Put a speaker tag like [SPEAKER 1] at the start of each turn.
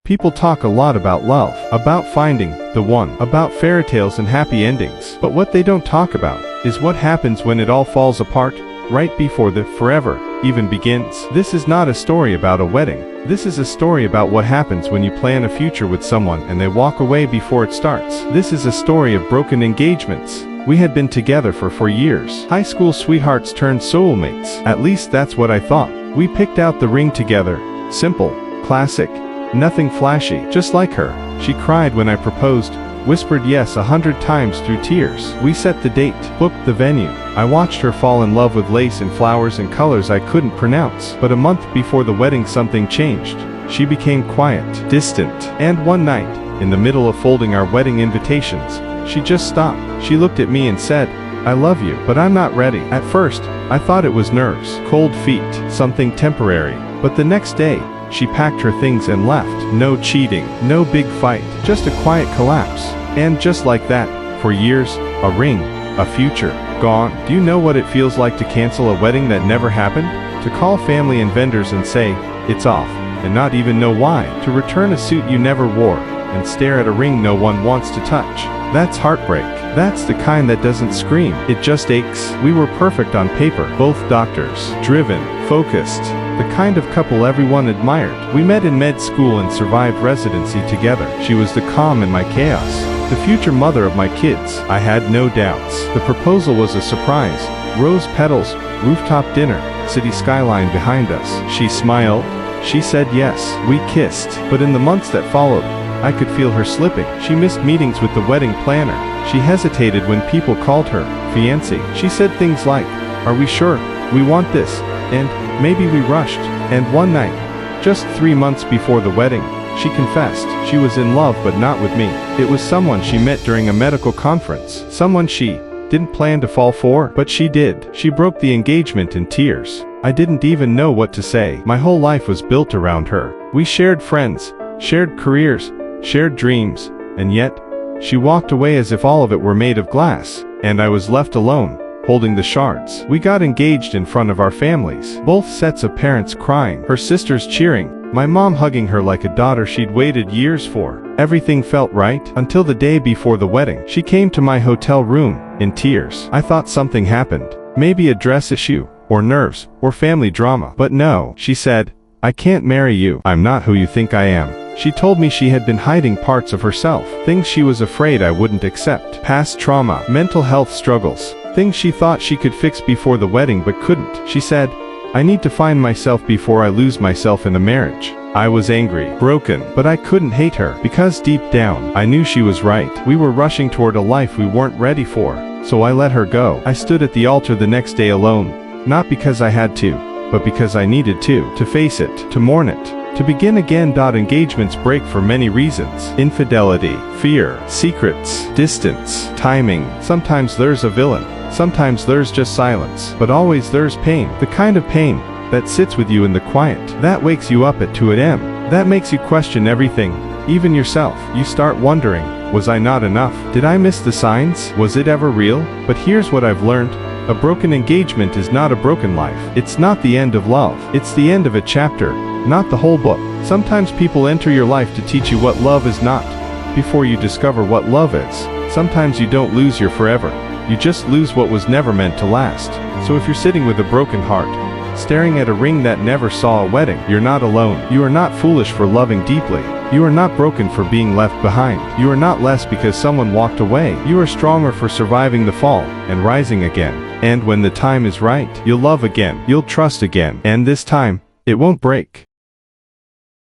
[SPEAKER 1] People talk a lot about love, about finding the one, about fairy tales and happy endings. But what they don't talk about is what happens when it all falls apart, right before the forever even begins. This is not a story about a wedding. This is a story about what happens when you plan a future with someone and they walk away before it starts. This is a story of broken engagements. We had been together for 4 years. High school sweethearts turned soulmates. At least that's what I thought. We picked out the ring together. Simple, classic, nothing flashy. Just like her, she cried when I proposed, whispered yes 100 times through tears. We set the date, booked the venue. I watched her fall in love with lace and flowers and colors I couldn't pronounce. But a month before the wedding something changed. She became quiet, distant, and one night, in the middle of folding our wedding invitations, she just stopped. She looked at me and said, "I love you, but I'm not ready." At first, I thought it was nerves, cold feet, something temporary. But the next day, she packed her things and left. No cheating, no big fight, just a quiet collapse. And just like that, for years, a ring, a future, gone. Do you know what it feels like to cancel a wedding that never happened? To call family and vendors and say, it's off, and not even know why. To return a suit you never wore, and stare at a ring no one wants to touch. That's heartbreak. That's the kind that doesn't scream, it just aches. We were perfect on paper, both doctors, driven, focused, the kind of couple everyone admired. We met in med school and survived residency together. She was the calm in my chaos, the future mother of my kids. I had no doubts. The proposal was a surprise. Rose petals, rooftop dinner, city skyline behind us. She smiled. She said yes. We kissed. But in the months that followed, I could feel her slipping. She missed meetings with the wedding planner. She hesitated when people called her fiancé. She said things like, "Are we sure we want this?" And "Maybe we rushed." And one night, just 3 months before the wedding, she confessed she was in love but not with me. It was someone she met during a medical conference. Someone she didn't plan to fall for, but she did. She broke the engagement in tears. I didn't even know what to say. My whole life was built around her. We shared friends, shared careers, shared dreams, and yet, she walked away as if all of it were made of glass, and I was left alone, holding the shards. We got engaged in front of our families, both sets of parents crying, her sisters cheering, my mom hugging her like a daughter she'd waited years for. Everything felt right, until the day before the wedding. She came to my hotel room, in tears. I thought something happened, maybe a dress issue, or nerves, or family drama. But no, she said, "I can't marry you. I'm not who you think I am." She told me she had been hiding parts of herself, things she was afraid I wouldn't accept, past trauma, mental health struggles, things she thought she could fix before the wedding but couldn't. She said, "I need to find myself before I lose myself in a marriage." I was angry, broken, but I couldn't hate her, because deep down, I knew she was right. We were rushing toward a life we weren't ready for, so I let her go. I stood at the altar the next day alone, not because I had to, but because I needed to face it, to mourn it. To begin again. Engagements break for many reasons. Infidelity, fear, secrets, distance, timing. Sometimes there's a villain. Sometimes there's just silence. But always there's pain. The kind of pain that sits with you in the quiet. That wakes you up at 2 a.m. That makes you question everything, even yourself. You start wondering, was I not enough? Did I miss the signs? Was it ever real? But here's what I've learned. A broken engagement is not a broken life. It's not the end of love. It's the end of a chapter, not the whole book. Sometimes people enter your life to teach you what love is not, before you discover what love is. Sometimes you don't lose your forever. You just lose what was never meant to last. So if you're sitting with a broken heart, staring at a ring that never saw a wedding, you're not alone. You are not foolish for loving deeply. You are not broken for being left behind. You are not less because someone walked away. You are stronger for surviving the fall and rising again. And when the time is right, you'll love again. You'll trust again. And this time, it won't break.